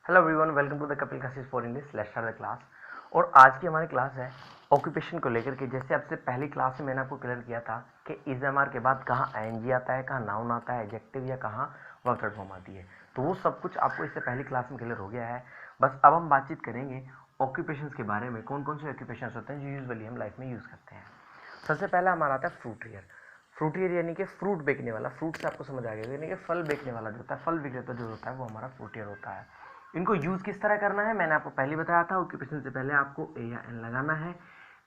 Hello everyone, welcome to the Kapil classes for English. Let's start the class. और आज की हमारी क्लास है ऑक्यूपेशन को लेकर के। जैसे आपसे पहली क्लास में मैंने आपको क्लियर किया था कि इज एम आर के बाद कहाँ आईएनजी आता है, कहाँ नाउन आता है, एडजेक्टिव या कहाँ वर्ब थर्ड फॉर्म आती है। तो वो सब कुछ आपको इससे पहली क्लास में क्लियर हो गया है। बस अब हम बातचीत करेंगे ऑक्यूपेशन के बारे में, कौन कौन से ऑक्यूपेशन होते हैं जो यूजुअली हम लाइफ में यूज़ करते हैं। सबसे पहला हमारा आता है फ्रूटियर। फ्रूटियर यानी कि फ्रूट बेचने वाला। फ्रूट से आपको समझ आ गया, यानी कि फल बेचने वाला जो होता है, फल विक्रेता जो होता है वो हमारा फ्रूटियर होता है। इनको यूज़ किस तरह करना है मैंने आपको पहले बताया था। ऑक्यूपेशन से पहले आपको ए या एन लगाना है।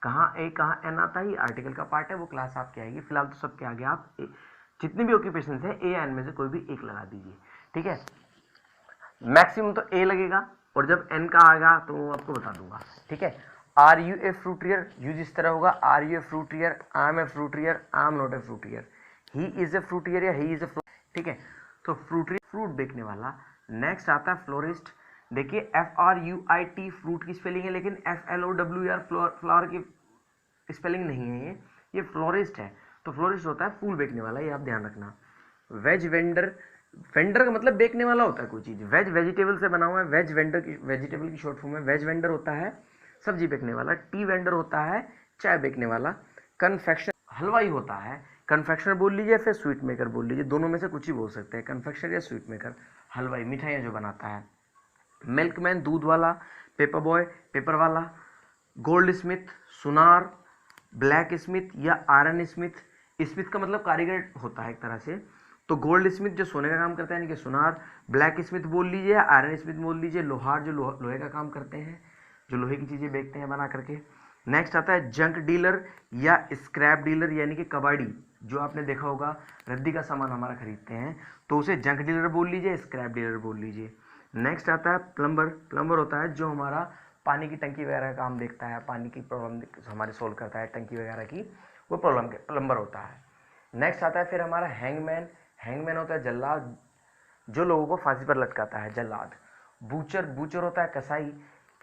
कहाँ ए कहाँ एन आता है, आर्टिकल का पार्ट है, वो क्लास आपकी आएगी। फिलहाल तो सबके आगे आप जितने भी ऑक्यूपेशन है ए या एन में से कोई भी एक लगा दीजिए, ठीक है। मैक्सिमम तो ए लगेगा और जब एन का आएगा तो आपको बता दूंगा, ठीक है। Are you a fruitier, use इस तरह होगा, are you a fruitier, I am a fruitier, I am not a fruitier, he is a fruitier या ही इज ए, ठीक है। तो फ्रूटियर फ्रूट बेचने वाला। नेक्स्ट आता है फ्लोरिस्ट। देखिए F R U I T fruit की स्पेलिंग है, लेकिन F L O W R flower की स्पेलिंग नहीं है। ये फ्लोरिस्ट है। तो फ्लोरिस्ट होता है फूल बेचने वाला, ये आप ध्यान रखना। वेज वेंडर, वेंडर का मतलब बेचने वाला होता है कोई चीज़। वेज वेजिटेबल से बना हुआ है, वेज वेंडर की वेजिटेबल की शॉर्ट फॉर्म है। वेज वेंडर होता है सब्जी बेचने वाला। टी वेंडर होता है चाय बेचने वाला। कन्फेक्शन हलवाई होता है। कन्फेक्शनर बोल लीजिए फिर स्वीट मेकर बोल लीजिए, दोनों में से कुछ ही बोल सकते हैं, कन्फेक्शनर या स्वीट मेकर। हलवाई मिठाइयाँ जो बनाता है। मिल्कमैन दूध वाला। पेपर बॉय पेपर वाला। गोल्ड स्मिथ सुनार। ब्लैक स्मिथ या आयरन स्मिथ, स्मिथ का मतलब कारीगर होता है एक तरह से। तो गोल्ड स्मिथ जो सोने का काम करता है यानी कि सुनार। ब्लैक स्मिथ बोल लीजिए, आयरन स्मिथ बोल लीजिए, लोहार जो लोहे का काम करते हैं, जो लोहे की चीज़ें बेचते हैं बना करके। नेक्स्ट आता है जंक डीलर या स्क्रैप डीलर यानी कि कबाड़ी। जो आपने देखा होगा रद्दी का सामान हमारा खरीदते हैं तो उसे जंक डीलर बोल लीजिए, स्क्रैप डीलर बोल लीजिए। नेक्स्ट आता है प्लम्बर। प्लम्बर होता है जो हमारा पानी की टंकी वगैरह का काम देखता है, पानी की प्रॉब्लम हमारे सोल्व करता है, टंकी वगैरह की, वो प्रॉब्लम के प्लम्बर होता है। नेक्स्ट आता है फिर हमारा हैंगमैन। हैंगमैन होता है जल्लाद, जो लोगों को फांसी पर लटकाता है, जल्लाद। बूचर, बूचर होता है कसाई।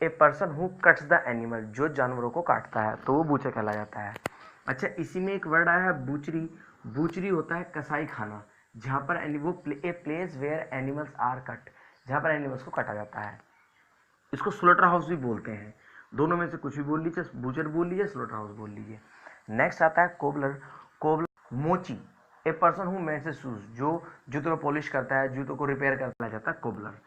ए person who cuts the animal, जो जानवरों को काटता है तो वो बूचर कहला जाता है। अच्छा, इसी में एक वर्ड आया है बूचरी। बूचरी होता है कसाई खाना, जहाँ पर a place where animals are cut, जहाँ पर एनिमल्स को काटा जाता है। इसको स्लोटर हाउस भी बोलते हैं। दोनों में से कुछ भी बोल लीजिए, बूचर बोल लीजिए, स्लोटर हाउस बोल लीजिए। नेक्स्ट आता है कोबलर। कोबलर मोची, ए पर्सन हु मेक्स शूज, जो जूतों को पॉलिश करता है, जूतों को रिपेयर करता जाता है, कोबलर।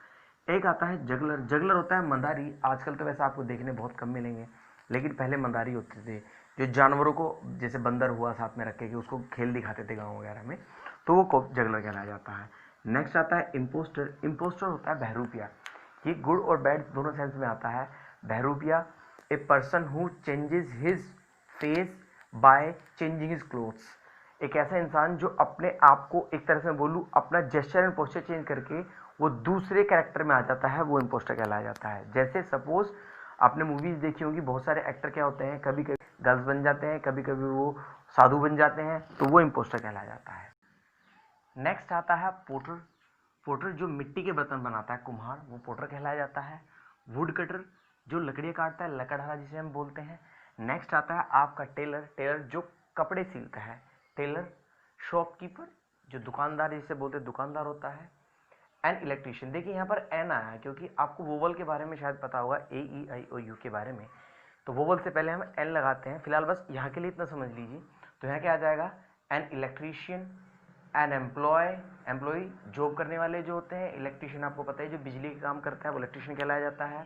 एक आता है जगलर। जगलर होता है मंदारी। आजकल तो वैसे आपको देखने बहुत कम मिलेंगे, लेकिन पहले मंदारी होते थे जो जानवरों को, जैसे बंदर हुआ साथ में रख के, उसको खेल दिखाते थे गाँव वगैरह में, तो वो जगलर कहलाया जाता है। नेक्स्ट आता है इम्पोस्टर। इम्पोस्टर होता है बहरूपिया। ये गुड और बैड दोनों सेंस में आता है। बहरूपिया, a person who changes his face by changing his clothes, एक ऐसा इंसान जो अपने आप को, एक तरह से मैं बोलूँ, अपना जेस्चर एंड पोस्चर चेंज करके वो दूसरे कैरेक्टर में आ जाता है, वो इम्पोस्टर कहलाया जाता है। जैसे सपोज आपने मूवीज देखी होंगी, बहुत सारे एक्टर क्या होते हैं, कभी कभी गर्ल्स बन जाते हैं, कभी कभी वो साधु बन जाते हैं, तो वो इम्पोस्टर कहलाया जाता है। नेक्स्ट आता है पोटर। पोटर जो मिट्टी के बर्तन बनाता है, कुम्हार, वो पोटर कहलाया जाता है। वुड कटर जो लकड़ियाँ काटता है, लकड़हारा जिसे हम बोलते हैं। नेक्स्ट आता है आपका टेलर। टेलर जो कपड़े सिलता है, टेलर। शॉपकीपर जो दुकानदार जिसे बोलते हैं, दुकानदार होता है। एंड इलेक्ट्रीशियन, देखिए यहाँ पर एन आया है क्योंकि आपको वोवल के बारे में शायद पता होगा, ए ई आई ओ यू के बारे में, तो वोवल से पहले हम एन लगाते हैं। फिलहाल बस यहाँ के लिए इतना समझ लीजिए। तो यहाँ क्या आ जाएगा, an electrician. An employ job करने वाले जो होते हैं। इलेक्ट्रीशियन आपको पता है जो बिजली का काम करता है, वो इलेक्ट्रीशियन कहलाया जाता है।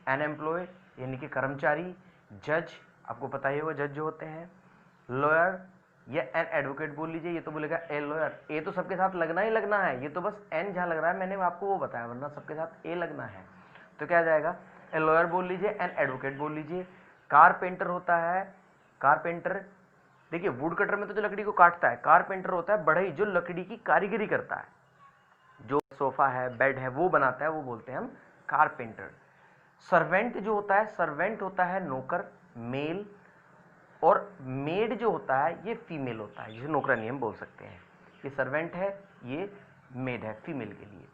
एन एम्प्लॉय यानी कि कर्मचारी। जज आपको पता ही होगा, जज जो होते हैं। लॉयर या एन एडवोकेट बोल लीजिए, ये तो बोलेगा ए लॉयर। ए तो सबके साथ लगना ही लगना है, ये तो बस एन जहाँ लग रहा है मैंने आपको वो बताया, वरना सबके साथ ए लगना है। तो क्या आ जाएगा, ए लॉयर बोल लीजिए, एन एडवोकेट बोल लीजिए। कारपेंटर होता है, कारपेंटर, देखिए वुड कटर में तो जो लकड़ी को काटता है, कारपेंटर होता है बढ़ई, जो लकड़ी की कारीगरी करता है, जो सोफा है, बेड है, वो बनाता है, वो बोलते हैं हम कारपेंटर। सर्वेंट जो होता है, सर्वेंट होता है नौकर, मेल। और मेड जो होता है ये फीमेल होता है, जिसे नौकरानी हम बोल सकते हैं। ये सर्वेंट है, ये मेड है फीमेल के लिए।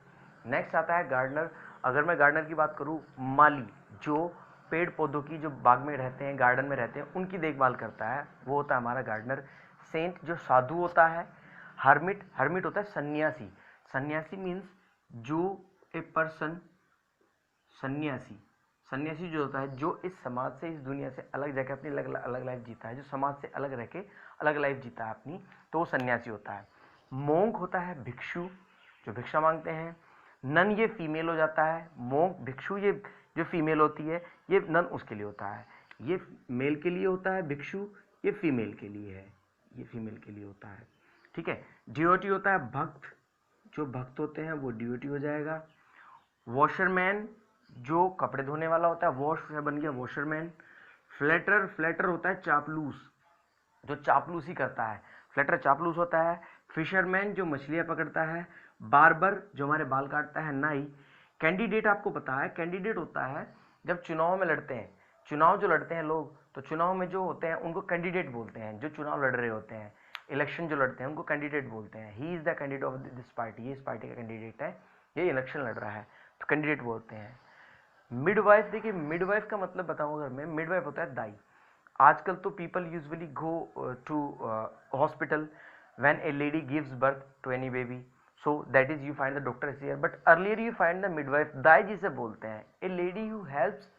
नेक्स्ट आता है गार्डनर। अगर मैं गार्डनर की बात करूँ, माली जो पेड़ पौधों की, जो बाग में रहते हैं, गार्डन में रहते हैं, उनकी देखभाल करता है, वो होता है हमारा गार्डनर। सेंट जो साधु होता है। हर्मिट, हर्मिट होता है सन्यासी। सन्यासी मीन्स जो ए पर्सन सन्यासी, सन्यासी जो होता है जो इस समाज से, इस दुनिया से अलग जाके अपनी अलग अलग लाइफ जीता है, जो समाज से अलग रह के अलग लाइफ जीता है अपनी, तो वो सन्यासी होता है। मोंक होता है भिक्षु, जो भिक्षा मांगते हैं। नन ये फीमेल हो जाता है, मोंक भिक्षु ये जो फीमेल होती है, ये नन उसके लिए होता है। ये मेल के लिए होता है भिक्षु, ये फीमेल के लिए है, ये फीमेल के लिए होता है। ठीक है। डिओटी होता है भक्त, जो भक्त होते हैं वो डिओटी हो जाएगा। वॉशरमैन जो कपड़े धोने वाला होता है, वॉश बन गया वॉशरमैन। फ्लैटर, फ्लैटर होता है चापलूस, जो चापलूसी करता है, फ्लैटर चापलूस होता है। फिशरमैन जो मछलियां पकड़ता है। बार्बर जो हमारे बाल काटता है, नाई। कैंडिडेट आपको पता है, कैंडिडेट होता है जब चुनाव में लड़ते हैं, चुनाव जो लड़ते हैं लोग, तो चुनाव में जो होते हैं उनको कैंडिडेट बोलते हैं, जो चुनाव लड़ रहे होते हैं, इलेक्शन जो लड़ते हैं उनको कैंडिडेट बोलते हैं। He is the candidate of this party, ये इस पार्टी का कैंडिडेट है, ये इलेक्शन लड़ रहा है, तो कैंडिडेट बोलते हैं। मिडवाइफ, देखिए मिडवाइफ का मतलब बताऊं अगर मैं, मिडवाइफ होता है दाई। आजकल तो people usually go to hospital when a lady gives birth to any baby, so that is you find the doctor is here, but earlier you find the midwife, दाई जिसे बोलते हैं, a lady who helps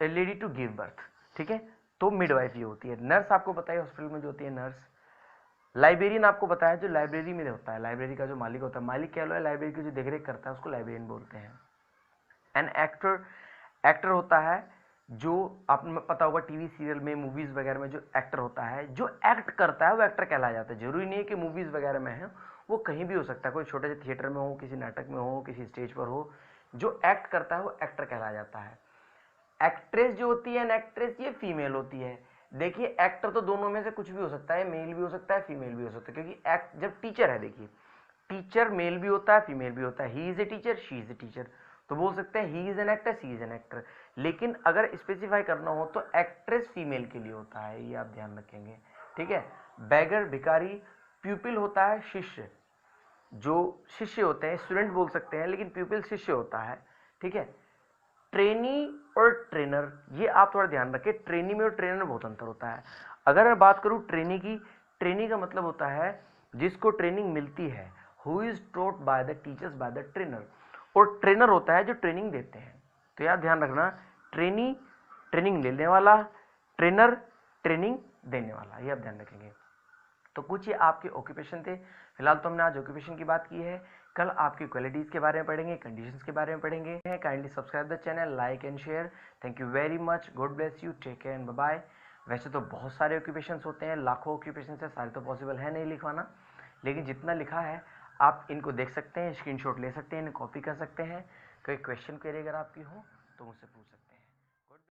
a lady to give birth. ठीक है, तो midwife ये होती है। नर्स आपको पता है हॉस्पिटल में जो होती है नर्स। लाइब्रेरियन आपको पता है जो लाइब्रेरी में होता है, लाइब्रेरी का जो मालिक होता है, मालिक कह लो या लाइब्रेरी की जो देखरेख करता है उसको लाइब्रेरियन बोलते हैं। एन एक्टर, एक्टर होता है जो आपको पता होगा टीवी सीरियल में, मूवीज वगैरह में जो एक्टर होता है, जो एक्ट करता है वो एक्टर कहलाया जाता है। जरूरी नहीं है कि मूवीज वगैरह में है, वो कहीं भी हो सकता है, कोई छोटे से थिएटर में हो, किसी नाटक में हो, किसी स्टेज पर हो, जो एक्ट करता है वो एक्टर कहलाया जाता है। एक्ट्रेस जो होती है, एक्ट्रेस ये फीमेल होती है। देखिए एक्टर तो दोनों में से कुछ भी हो सकता है, मेल भी हो सकता है, फीमेल भी हो सकता है, क्योंकि एक्ट जब टीचर है, देखिए टीचर मेल भी होता है, फीमेल भी होता है। He is a teacher, she is a teacher, तो बोल सकते हैं he is an actor, she is an actor. लेकिन अगर स्पेसिफाई करना हो तो एक्ट्रेस फीमेल के लिए होता है, ये आप ध्यान रखेंगे। ठीक है। बैगर भिखारी, प्यूपिल होता है शिष्य, जो शिष्य होते हैं, स्टूडेंट बोल सकते हैं, लेकिन प्यूपिल शिष्य होता है। ठीक है। ट्रेनी और ट्रेनर, ये आप थोड़ा ध्यान रखें, ट्रेनी में और ट्रेनर में बहुत अंतर होता है। अगर मैं बात करूं ट्रेनी की, ट्रेनी का मतलब होता है जिसको ट्रेनिंग मिलती है, who is taught by the teachers by the trainer, और ट्रेनर होता है जो ट्रेनिंग देते हैं। तो यार ध्यान रखना, ट्रेनी ट्रेनिंग लेने वाला, ट्रेनर ट्रेनिंग देने वाला, ये आप ध्यान रखेंगे। तो कुछ ये आपके ऑक्यूपेशन थे। फिलहाल तो हमने आज ऑक्यूपेशन की बात की है, कल आपकी क्वालिटीज़ के बारे में पढ़ेंगे, कंडीशंस के बारे में पढ़ेंगे। Kindly subscribe the channel, like and share. Thank you very much, God bless you, take care and bye bye. वैसे तो बहुत सारे ऑक्यूपेशंस होते हैं, लाखों ऑक्यूपेशंस है, सारे तो पॉसिबल है नहीं लिखवाना, लेकिन जितना लिखा है आप इनको देख सकते हैं, स्क्रीनशॉट ले सकते हैं, इन्हें कॉपी कर सकते हैं। कोई क्वेश्चन क्वेरी अगर आपकी हो तो मुझसे पूछ सकते हैं।